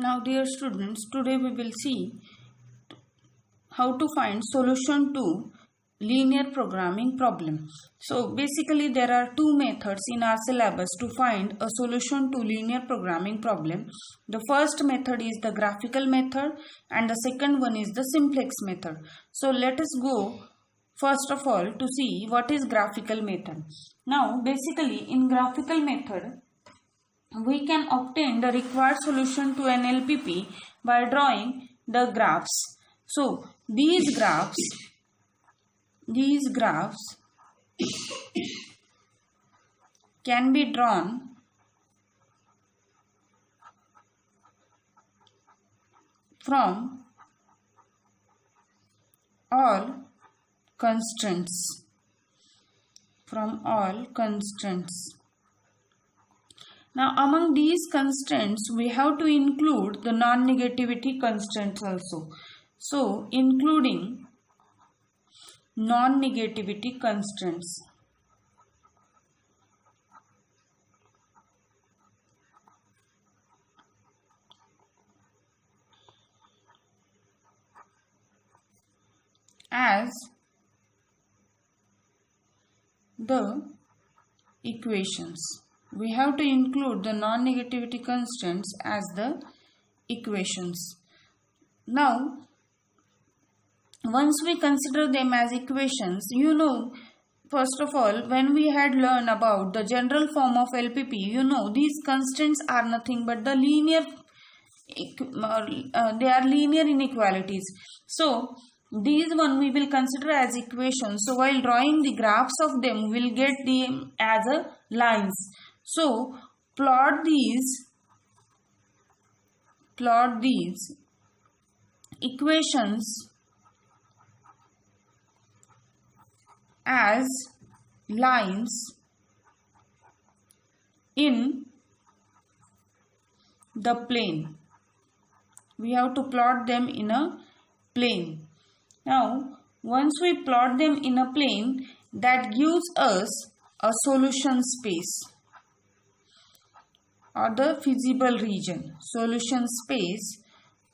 Now dear students, today we will see how to find solution to linear programming problem. So basically there are two methods in our syllabus to find a solution to linear programming problem. The first method is the graphical method and the second one is the simplex method. So let us go first of all to see what is graphical method. Now basically in graphical method we can obtain the required solution to an LPP by drawing the graphs. So these graphs can be drawn from all constraints. Now among these constraints we have to include the non-negativity constraints also. So including non-negativity constraints. As the equations. We have to include the non-negativity constraints as the equations. Now, once we consider them as equations, first of all, when we had learned about the general form of LPP, these constraints are nothing but the linear, they are linear inequalities. So, these one we will consider as equations. So, while drawing the graphs of them, we will get them as a lines. So, plot these equations as lines in the plane. We have to plot them in a plane. Now, once we plot them in a plane, that gives us a solution space or the feasible region. Solution space,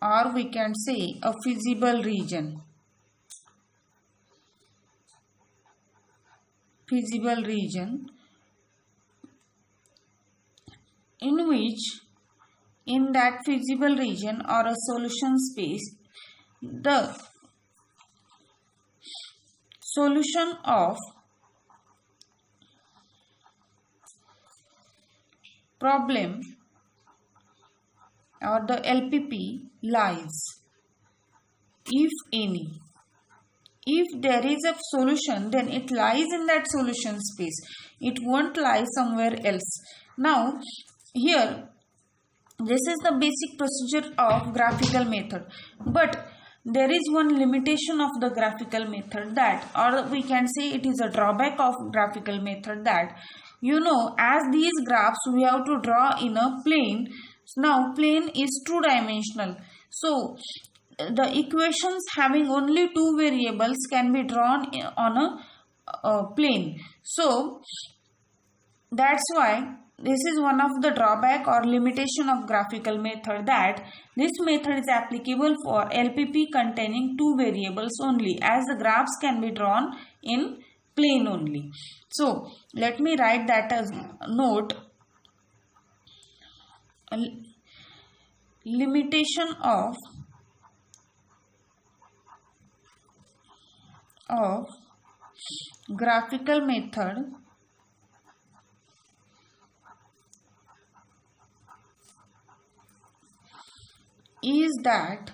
or we can say a feasible region. Feasible region in which, in that feasible region or a solution space, the solution of problem or the LPP lies, if any. If there is a solution, then it lies in that solution space. It won't lie somewhere else. Now, here, this is the basic procedure of graphical method. But there is one limitation of the graphical method, that, or we can say it is a drawback of graphical method, that, as these graphs we have to draw in a plane. Now, plane is two-dimensional. So, the equations having only two variables can be drawn on a plane. So, that's why this is one of the drawback or limitation of graphical method, that this method is applicable for LPP containing two variables only, as the graphs can be drawn in plane only. So, let me write that as note. Limitation of graphical method is that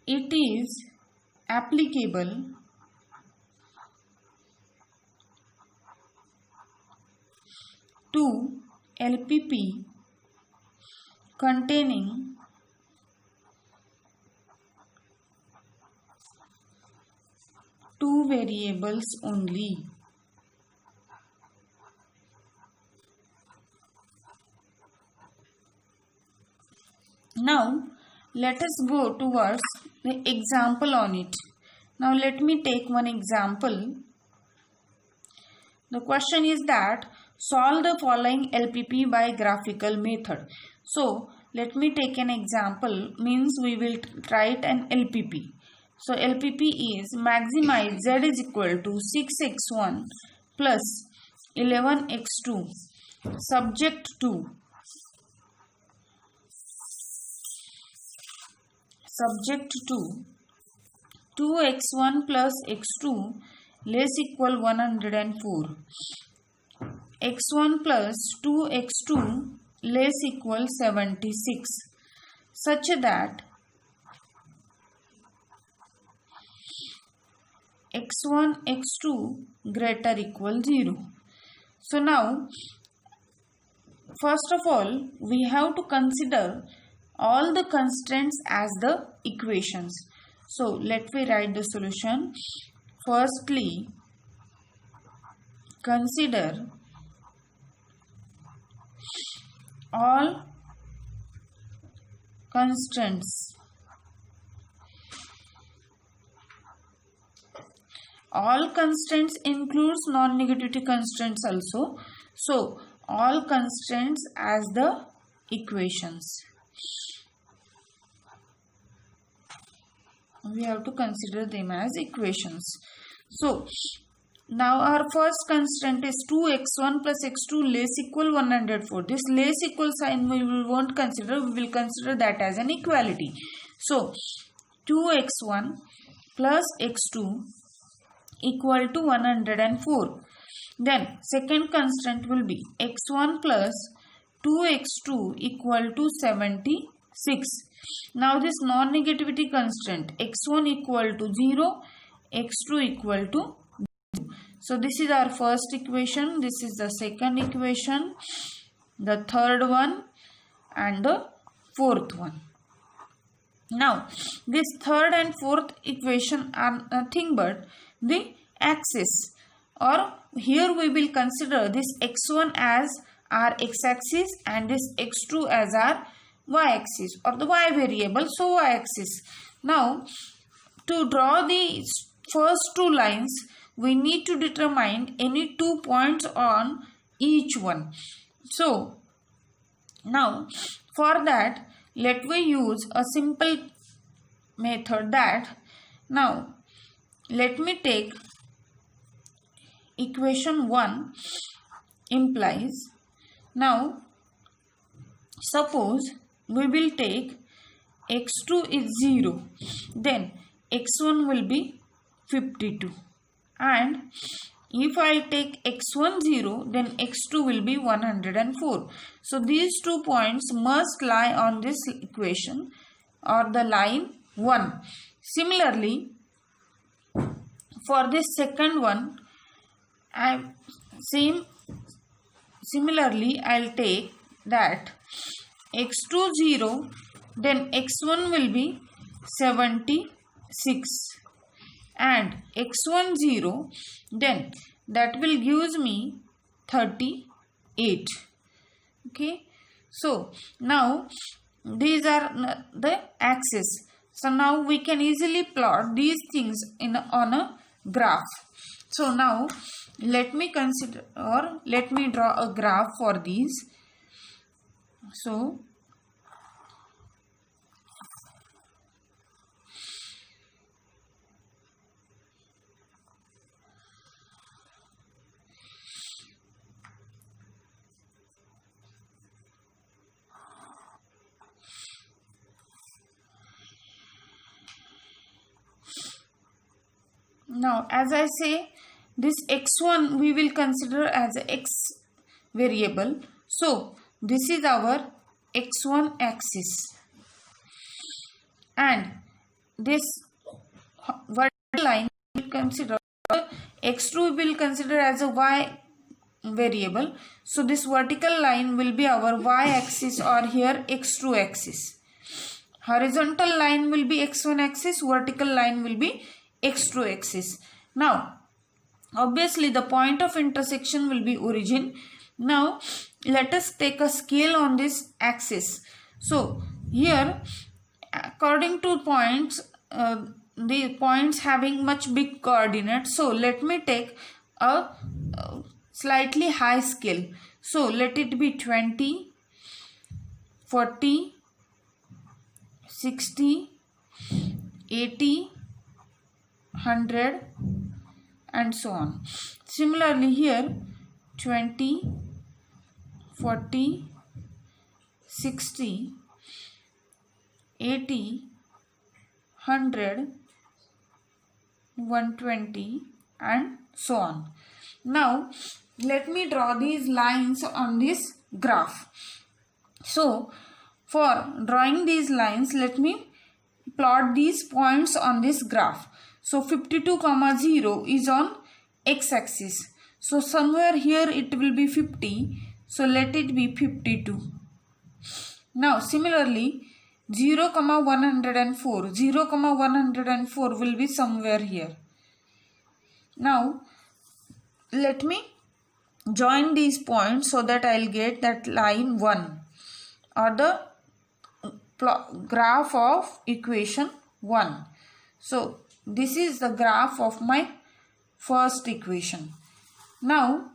it is applicable to LPP containing two variables only. Now, let us go towards the example on it. Now, let me take one example. The question is that solve the following LPP by graphical method. So let me take an example, means we will write an LPP. So LPP is maximize z is equal to 6x1 plus 11x2 subject to 2x1 plus x2 less equal 104, x1 plus 2x2 less equal 76, such that x1 x2 greater equal 0. So now first of all we have to consider all the constants as the equations. So let me write the solution. Firstly, consider all constants. All constants includes non-negativity constants also. So all constants as the equations. We have to consider them as equations. So now our first constant is 2x1 plus x2 less equal 104. This less equal sign we won't consider. We will consider that as an equality. So 2x1 plus x2 equal to 104. Then second constant will be x1 plus 2x2 equal to 76. Now this non-negativity constant x1 equal to 0, x2 equal to 0. So this is our first equation, this is the second equation, the third one and the fourth one. Now this third and fourth equation are nothing but the axis, or here we will consider this x1 as our x-axis and this x2 as our y-axis or the y variable, so y-axis. Now to draw the first two lines we need to determine any 2 points on each one. So now for that let me use a simple method, that now let me take equation 1 implies, now suppose we will take x2 is 0, then x1 will be 52, and if I take x1 0 then x2 will be 104. So these 2 points must lie on this equation or the line 1. Similarly for this second one similarly I'll take that x2 0, then x1 will be 76 and x1 0, then that will gives me 38. Okay, so now these are the axis. So now we can easily plot these things on a graph. So now let me consider, or let me draw a graph for these. So now as I say, this x1 we will consider as a x variable. So this is our x1 axis, and this vertical line we will consider, x2 we will consider as a y variable. So this vertical line will be our y axis, or here x2 axis. Horizontal line will be x1 axis, vertical line will be x2 axis. Now obviously the point of intersection will be origin. Now let us take a scale on this axis. So here according to points, the points having much big coordinates, so let me take a slightly high scale. So let it be 20, 40, 60, 80, 100 and so on. Similarly here 20, 40, 60, 80, 100, 120 and so on. Now let me draw these lines on this graph. So for drawing these lines, let me plot these points on this graph. So 52, 0 is on x-axis. So somewhere here it will be 50. So let it be 52. Now similarly 0, 104. 0, 104 will be somewhere here. Now let me join these points so that I will get that line 1 or the graph of equation 1. So this is the graph of my first equation. Now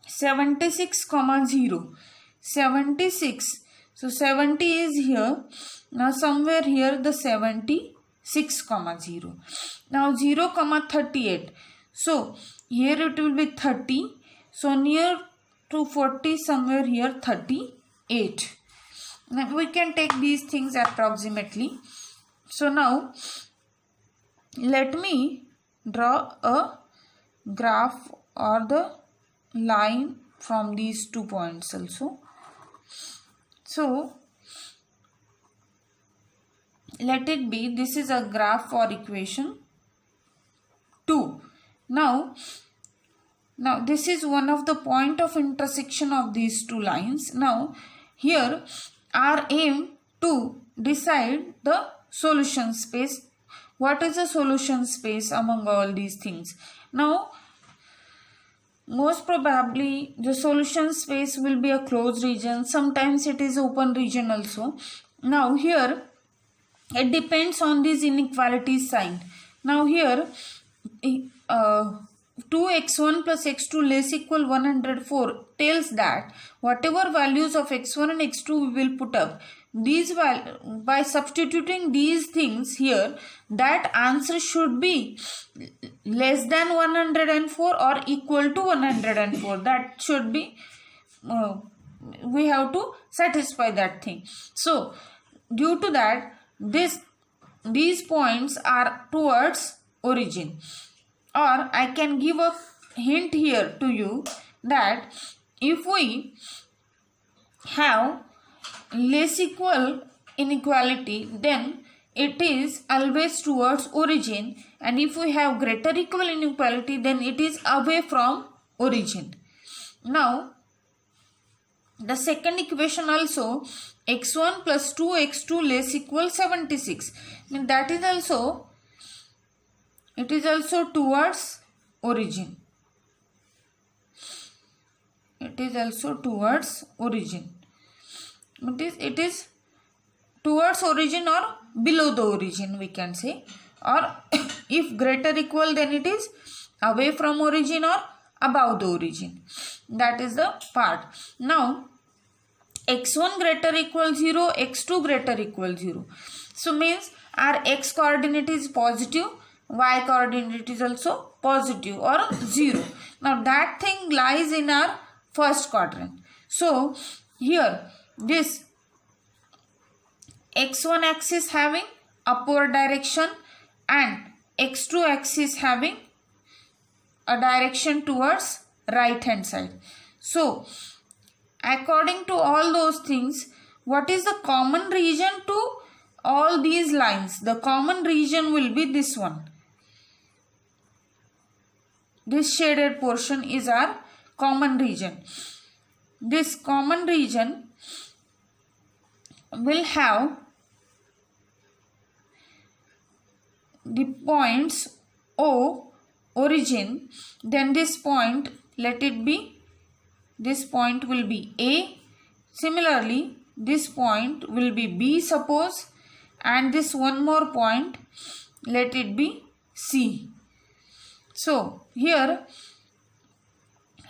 76, 0. 76. So 70 is here. Now somewhere here the 76, 0. Now 0, 38. So here it will be 30. So near to 40, somewhere here 38. Now we can take these things approximately. So now let me draw a graph or the line from these 2 points also. So let it be, this is a graph for equation 2. Now this is one of the point of intersection of these 2 lines. Now here our aim to decide the solution space. What is the solution space among all these things? Now most probably the solution space will be a closed region. Sometimes it is open region also. Now here it depends on this inequality sign. Now here 2x1 plus x2 less equal 104 tells that whatever values of x1 and x2 we will put up, these by substituting these things here, that answer should be less than 104 or equal to 104. That should be, we have to satisfy that thing. So due to that, these points are towards origin. Or I can give a hint here to you that if we have less equal inequality, then it is always towards origin, and if we have greater equal inequality, then it is away from origin. Now the second equation also, x1 plus 2x2 less equal 76, that is also, it is also towards origin. It is also towards origin. It is towards origin or below the origin, we can say. Or if greater equal, then it is away from origin or above the origin. That is the part. Now x1 greater equal 0, x2 greater equal 0. So means our x coordinate is positive, y coordinate is also positive or 0. Now that thing lies in our first quadrant. So here this x1 axis having upward direction and x2 axis having a direction towards right hand side. So according to all those things, what is the common region to all these lines? The common region will be this one. This shaded portion is our common region. This common region will have the points O, origin, then this point, let it be, this point will be A. Similarly, this point will be B, suppose, and this one more point, let it be C. So here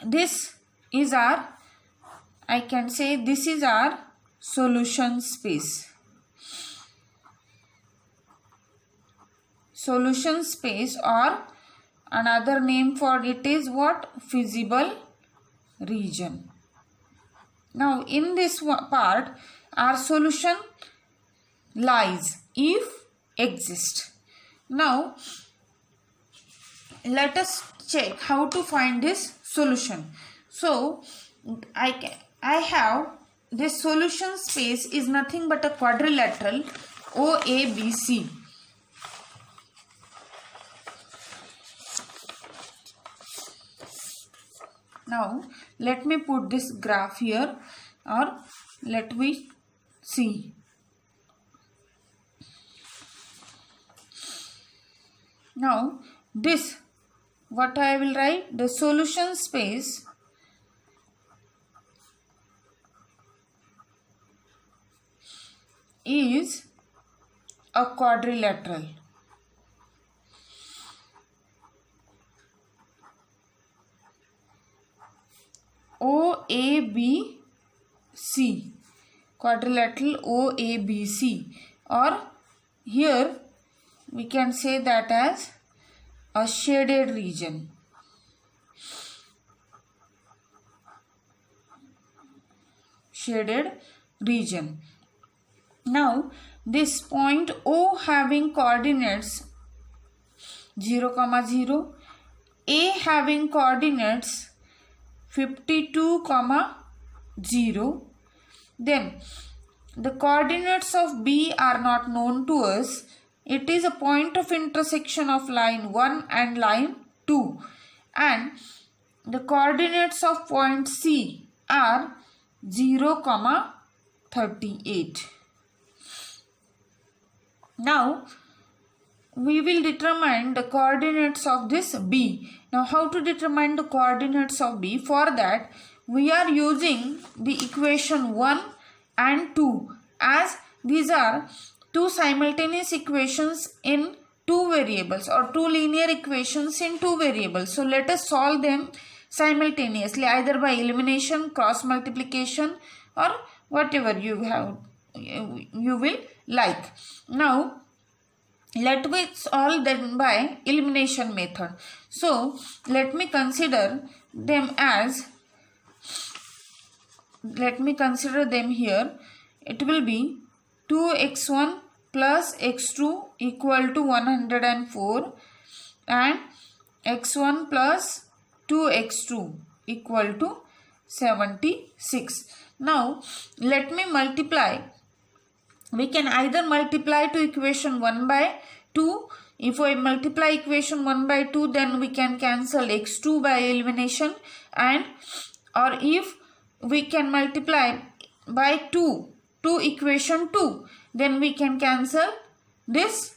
this is our, I can say this is our solution space. Solution space, or another name for it is what? Feasible region. Now in this part, our solution lies if exist. Now let us check how to find this solution. So I have this solution space is nothing but a quadrilateral OABC. Now let me put this graph here, or let me see. Now this, what I will write, the solution space is a quadrilateral. OABC, quadrilateral OABC, or here we can say that as a shaded region. Shaded region. Now this point O having coordinates 0, 0, A having coordinates 52, 0. Then the coordinates of B are not known to us. It is a point of intersection of line 1 and line 2, and the coordinates of point C are 0, 38. Now we will determine the coordinates of this B. Now how to determine the coordinates of B? For that we are using the equation 1 and 2, as these are two simultaneous equations in two variables, or two linear equations in two variables. So let us solve them simultaneously, either by elimination, cross multiplication, or whatever you will like. Now let me solve them by elimination method. So let me consider them here. It will be 2x1 plus x2 equal to 104, and x1 plus 2x2 equal to 76. Now let me multiply. We can either multiply to equation 1 by 2. If we multiply equation 1 by 2, then we can cancel x2 by elimination, or if we can multiply by 2 to equation 2, then we can cancel this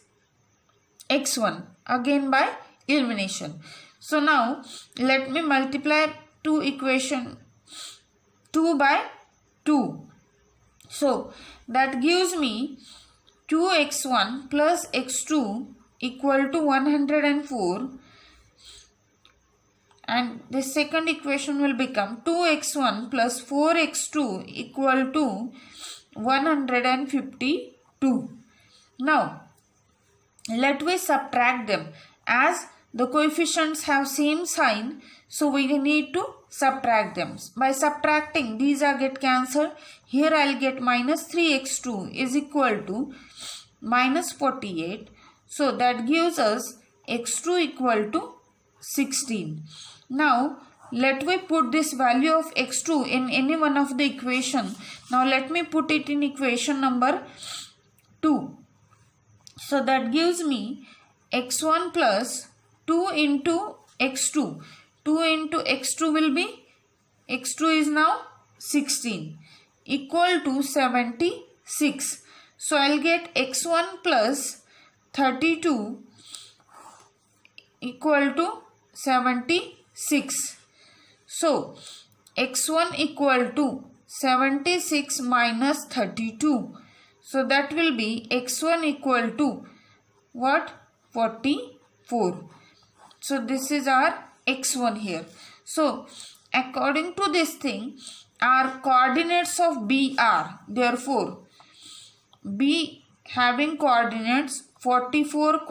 x1 again by elimination. So now let me multiply to equation 2 by 2. So that gives me 2x1 plus x2 equal to 104, and the second equation will become 2x1 plus 4x2 equal to 152. Now let we subtract them, as the coefficients have same sign, so we need to subtract them. By subtracting, these are get cancelled. Here I will get minus 3x2 is equal to minus 48. So that gives us x2 equal to 16. Now let me put this value of x2 in any one of the equation. Now let me put it in equation number 2. So that gives me x1 plus 2 into x2. 2 into x2 will be, x2 is now 16, equal to 76. So I will get x1 plus 32 equal to 76. So x1 equal to 76 minus 32. So that will be x1 equal to what? 44. So this is our x1 here. So according to this thing, our coordinates of B are, therefore, B having coordinates 44,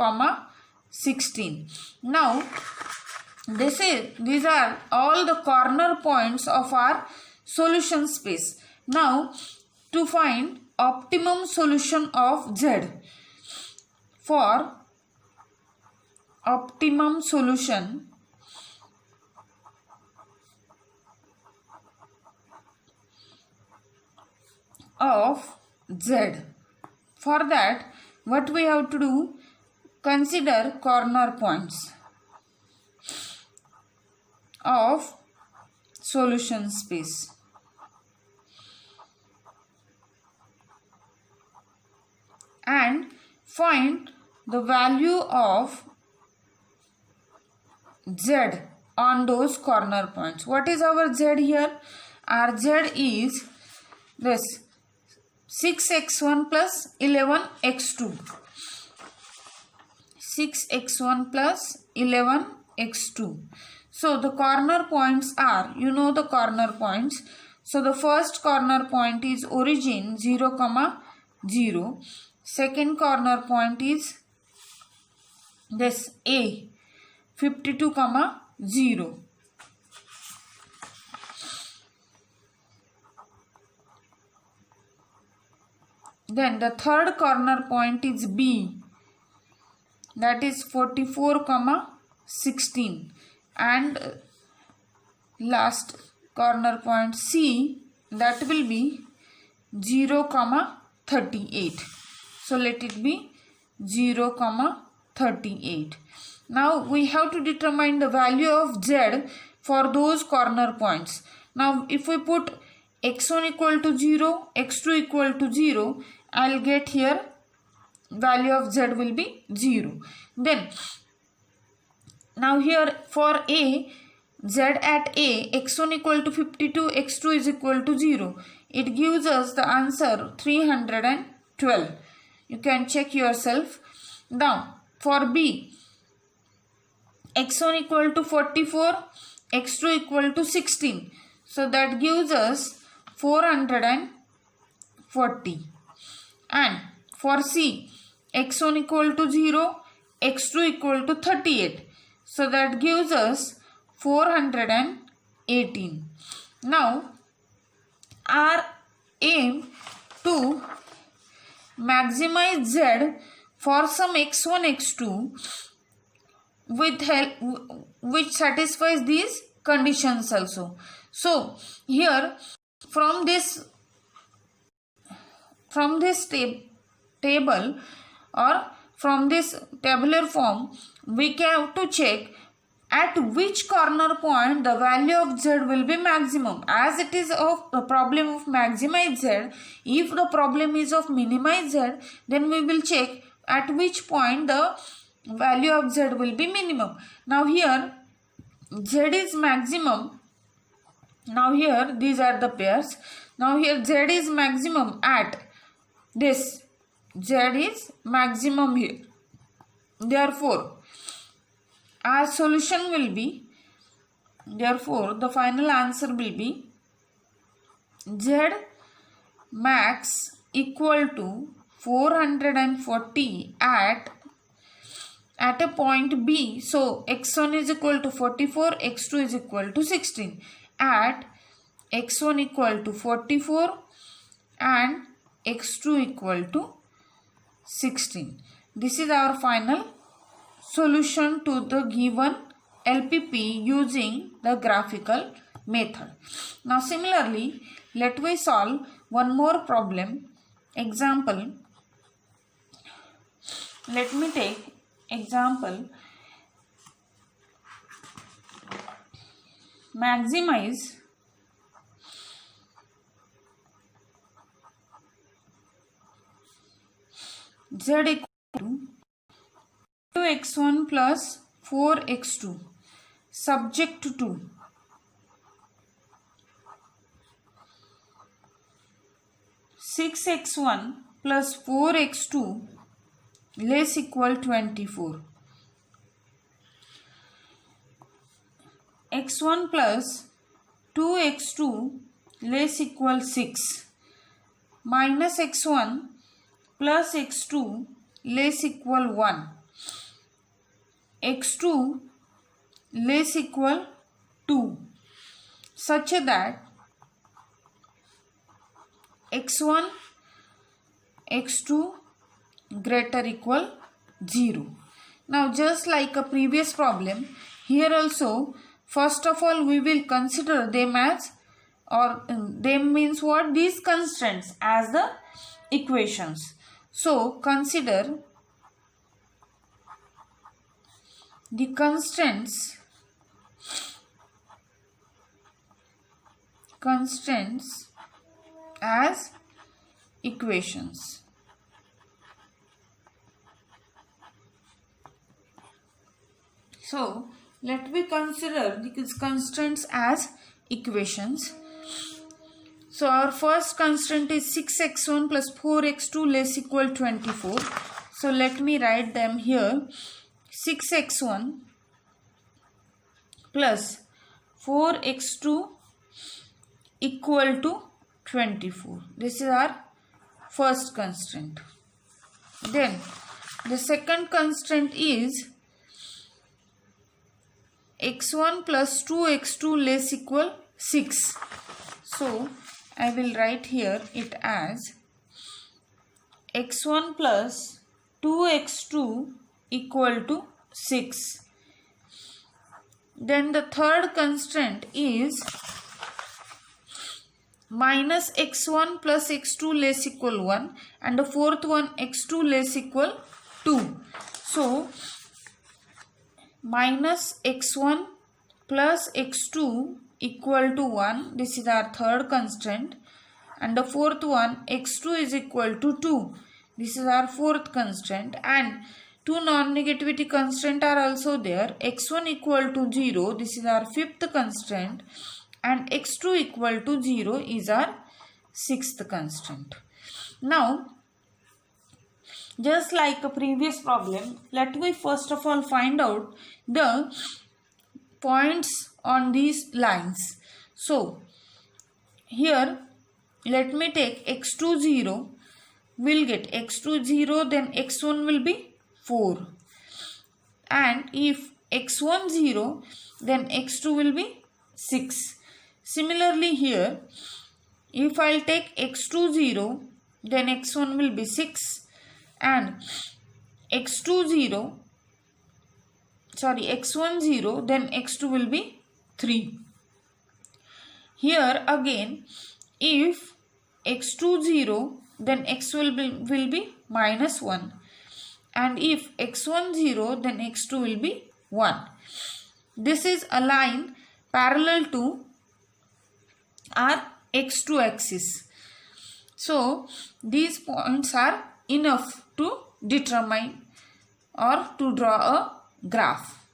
16. Now, these are all the corner points of our solution space. Now, to find optimum solution of Z, for optimum solution of Z, for that what we have to do, consider corner points of solution space. And find the value of Z on those corner points. What is our Z here? Our Z is this 6x1 plus 11x2. 6x1 plus 11x2. So the corner points are, you know the corner points. So the first corner point is origin 0, 0. Second corner point is this A 52, 0. Then the third corner point is B, that is 44, 16. And last corner point C, that will be 0, 38. So let it be 0, 38. Now we have to determine the value of Z for those corner points. Now if we put x1 equal to 0, x2 equal to 0, I'll get here value of Z will be 0. Then now here for A, Z at A, x1 equal to 52, x2 is equal to 0. It gives us the answer 312. You can check yourself. Now for B, x1 equal to 44, x2 equal to 16. So that gives us 440. And for C, x1 equal to 0, x2 equal to 38. So that gives us 418. Now our aim to maximize Z for some x1, x2 with help which satisfies these conditions also. So here from this table or from this tabular form, we have to check at which corner point the value of Z will be maximum. As it is of the problem of maximize Z, if the problem is of minimize Z, then we will check at which point the value of Z will be minimum. Now here Z is maximum. Now here these are the pairs. Now here Z is maximum at this. Z is maximum here. Therefore our solution will be, therefore the final answer will be Z max equal to 440 at a point B. So x1 is equal to 44, x2 is equal to 16. At x1 equal to 44 and x2 equal to 16. This is our final solution to the given LPP using the graphical method. Now similarly, let we solve one more problem. Example, let me take example, maximize Z equal to 2x1 plus 4x2 subject to 6x1 plus 4x2 less equal 24. x1 plus 2x2 less equal 6 minus x1 plus x2 less equal 1, x2 less equal 2, such that x1 x2 greater equal 0. Now just like a previous problem, here also first of all we will consider them as, or them means what, these constants as the equations. So consider the constants as equations. So let me consider these constants as equations. So our first constant is 6x1 plus 4x2 less equal 24. So let me write them here. 6x1 plus 4x2 equal to 24. This is our first constant. Then the second constant is x1 plus 2x2 less equal 6. So I will write here it as x1 plus 2x2 equal to 6. Then the third constant is minus x1 plus x2 less equal 1, and the fourth one x2 less equal 2. So minus x1 plus x2 equal to 1, this is our third constant, and the fourth one x2 is equal to 2, this is our fourth constant, and two non-negativity constants are also there. X1 equal to 0, this is our fifth constant, and x2 equal to 0 is our sixth constant. Now just like a previous problem, let me first of all find out the points on these lines. So here let me take x2 0, will get x2 0, then x1 will be 4, and if x1 0, then x2 will be 6. Similarly here, if I'll take x2 0, then x1 will be 6, and x1 0, then x2 will be 3. Here again, if x2 0, then x will be minus 1, and if x1 0, then x2 will be 1. This is a line parallel to our x2 axis. So these points are enough to determine or to draw a graph.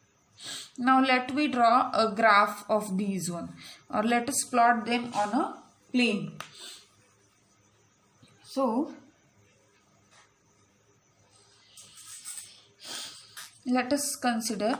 Now let me draw a graph of these one, or let us plot them on a plane. So let us consider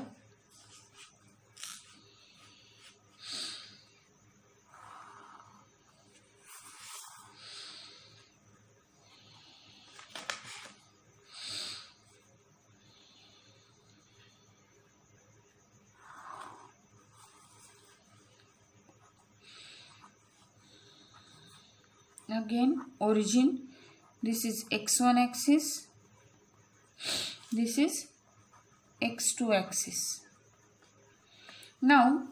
again origin. This is x1 axis, this is x2 axis. Now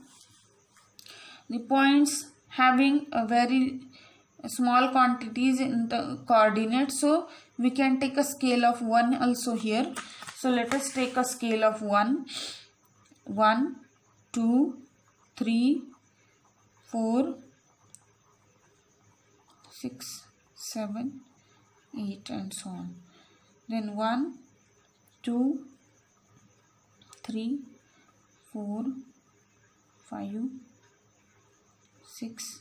the points having a very small quantities in the coordinates, so we can take a scale of 1 also here. So let us take a scale of 1, 2, 3, 4, 6, 7, 8 and so on. Then 1, 2, 3, 4, 5, 6,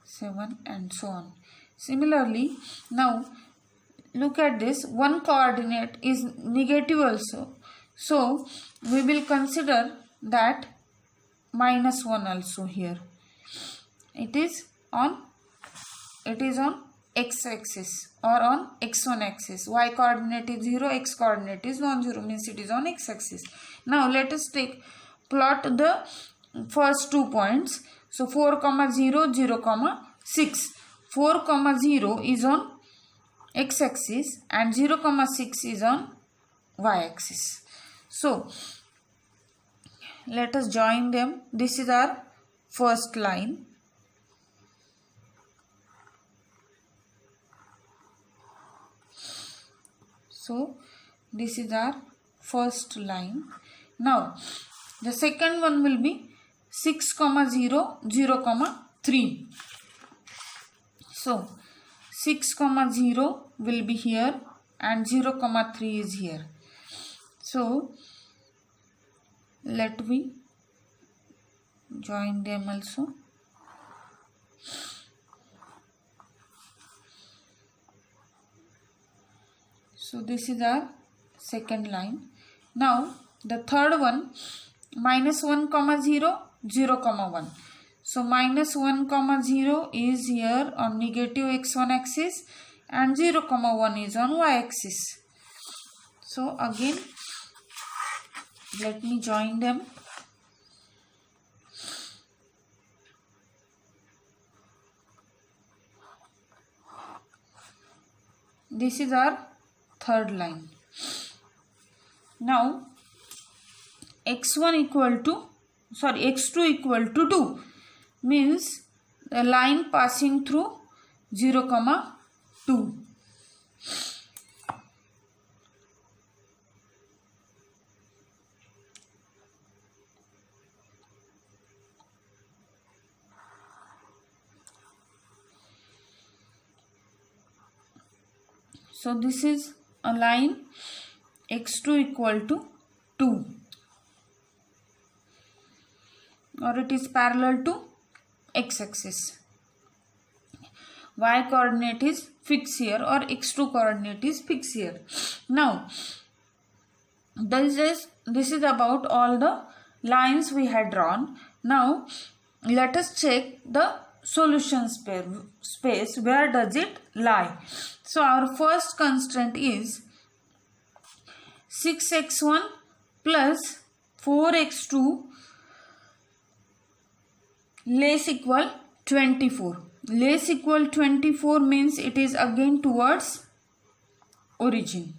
7 and so on. Similarly, now look at this, one coordinate is negative also. So we will consider that minus 1 also here. it is on x axis or on x1 axis. Y coordinate is 0, x coordinate is non-zero, means it is on x axis. Now let us plot the first 2 points. So 4, 0, 0, 6. 4, 0 is on x axis and 0, 6 is on y axis. So let us join them. This is our first line. So this is our first line. Now the second one will be 6, 0, 0, 3. So 6, 0 will be here and 0, 3 is here. So let me join them also. So this is our second line. Now the third one, minus 1, 0, 0, 1. So minus 1, 0 is here on negative x1 axis and 0, 1 is on y axis. So again let me join them. This is our third line. Now x2 equal to 2 means the line passing through 0, 2. So this is a line x2 equal to 2, or it is parallel to x axis. Y coordinate is fixed here or x2 coordinate is fixed here. Now this is about all the lines we had drawn. Now let us check the solution space. Where does it lie? So our first constraint is 6x1 plus 4x2 less equal 24. Less equal 24 means it is again towards origin.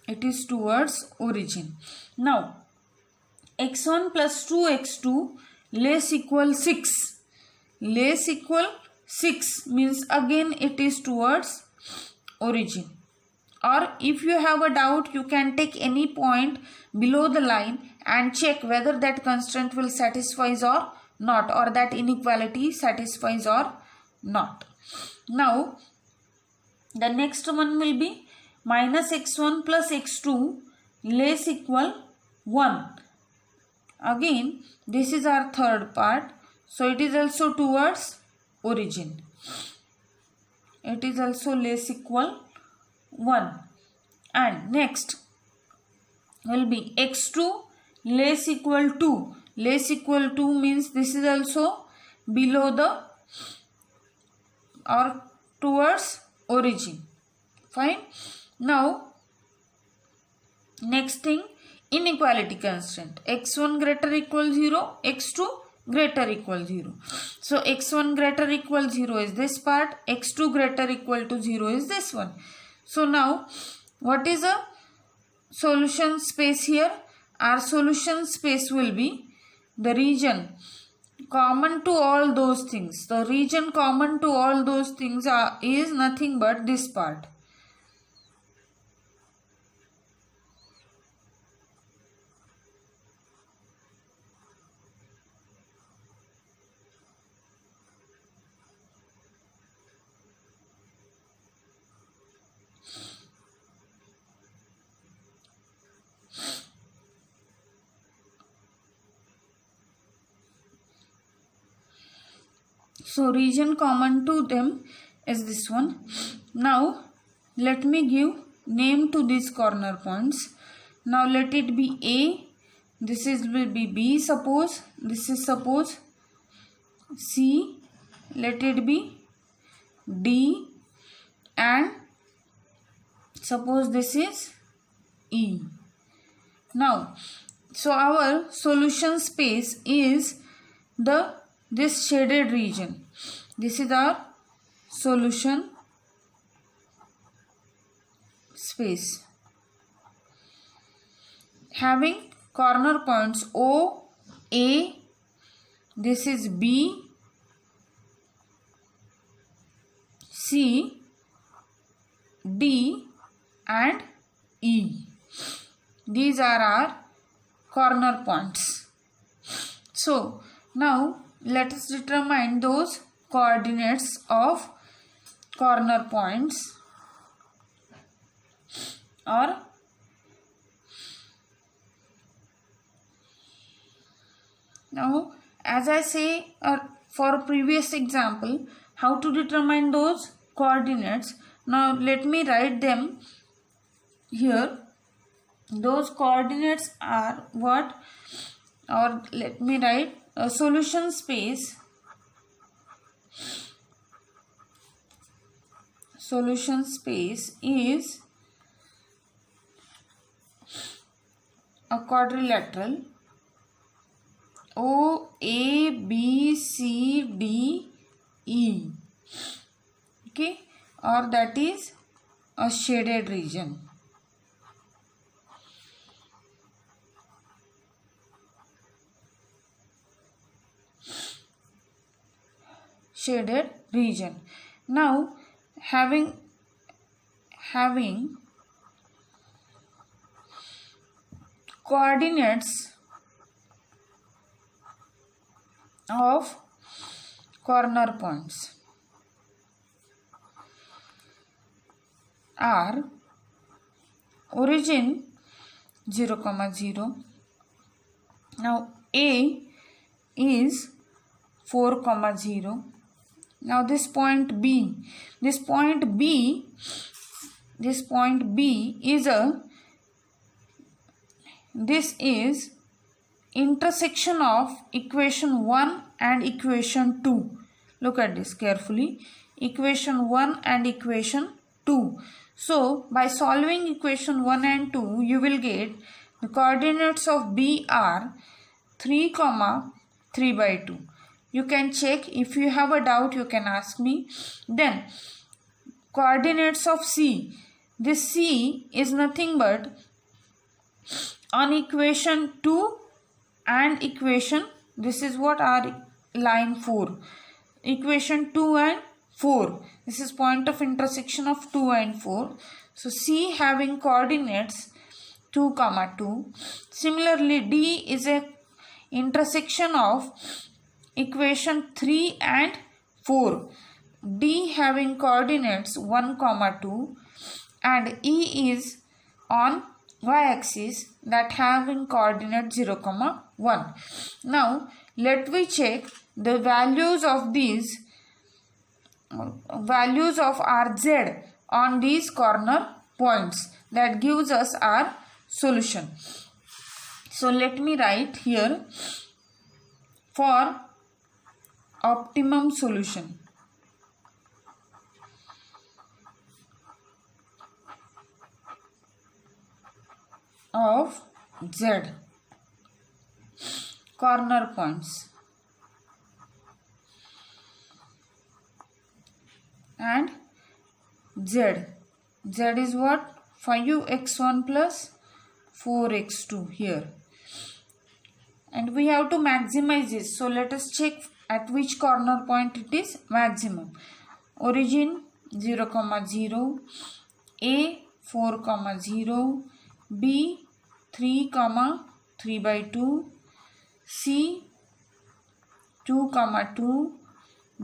It is towards origin. Now x1 plus 2x2 less equal 6. Less equal 6 means again it is towards origin. Or if you have a doubt, you can take any point below the line and check whether that constraint will satisfy or not, or that inequality satisfies or not. Now the next one will be minus x1 plus x2 less equal 1. Again this is our third part. So it is also towards origin. It is also less equal 1. And next will be x2 less equal 2. Less equal 2 means this is also below the or towards origin. Fine. Now next thing, inequality constraint. x1 greater equal 0, x2 greater equal 0. So x1 greater equal 0 is this part, x2 greater equal to 0 is this one. So now what is a solution space here? Our solution space will be the region common to all those things. The region common to all those things is nothing but this part. So region common to them is this one. Now let me give name to these corner points. Now let it be A, this will be B, suppose, this is suppose C, let it be D, and suppose this is E. Now, so our solution space is this shaded region. This is our solution space, having corner points O, A, this is B, C, D and E. These are our corner points. So now let us determine those coordinates of corner points, or now as I say for a previous example how to determine those coordinates. Now let me write them here. Those coordinates are what, or let me write a solution space. Solution space is a quadrilateral O, A, B, C, D, E. Okay, or that is a shaded region. Shaded region. Now having coordinates of corner points are origin 0, 0. Now A is 4, 0. Now this point B is intersection of equation 1 and equation 2. Look at this carefully. Equation 1 and equation 2. So by solving equation 1 and 2 you will get the coordinates of B are 3, 3/2. You can check. If you have a doubt you can ask me. Then coordinates of C. This C is nothing but on equation 2 and equation, this is what our line 4. Equation 2 and 4. This is point of intersection of 2 and 4. So C having coordinates 2, 2. Similarly D is a intersection of equation 3 and 4. D having coordinates 1, 2 and E is on y-axis that having coordinate 0, 1. Now let me check the values of these values of RZ on these corner points. That gives us our solution. So let me write here for optimum solution of Z corner points and Z is what? 5x1 plus 4x2 here, and we have to maximize this. So let us check at which corner point it is maximum. Origin 0, 0, A 4, 0, B 3, 3/2, C 2, 2,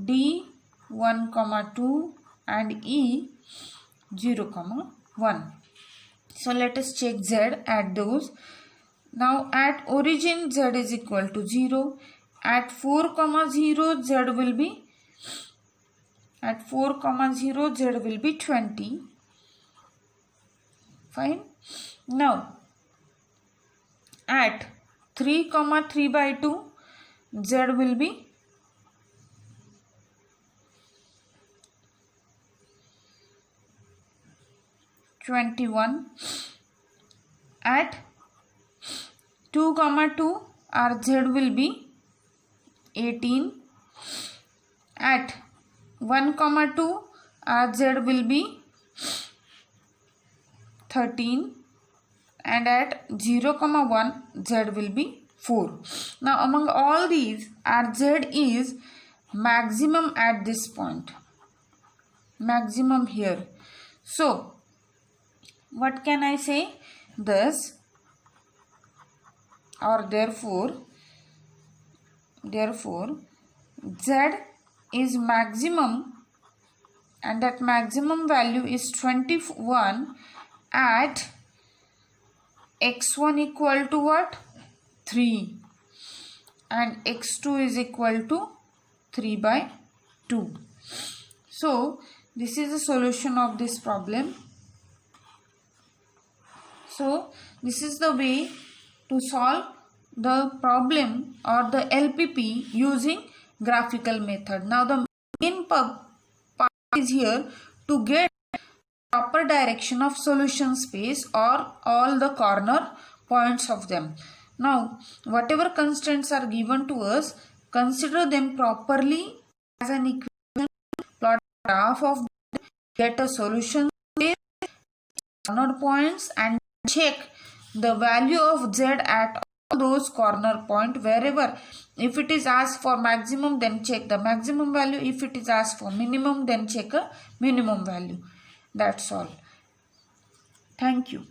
D 1, 2 and E 0, 1. So let us check Z at those. Now at origin Z is equal to 0. At 4, 0 Z will be 20. Fine. Now at 3, 3/2 Z will be 21. At 2, 2 our z will be 18. At 1, 2 our z will be 13. And at 0, 1 z will be 4. Now among all these, our z is maximum at this point, maximum here. So what can I say? Thus, or therefore z is maximum, and that maximum value is 21 at x1 equal to what? 3, and x2 is equal to 3/2. So this is the solution of this problem. So this is the way to solve the problem or the LPP using graphical method. Now the main part is here to get proper direction of solution space or all the corner points of them. Now whatever constants are given to us, consider them properly as an equation, plot a graph of them, get a solution space, corner points, and check the value of z at all those corner point wherever. If it is asked for maximum, then check the maximum value. If it is asked for minimum, then check a minimum value. That's all. Thank you.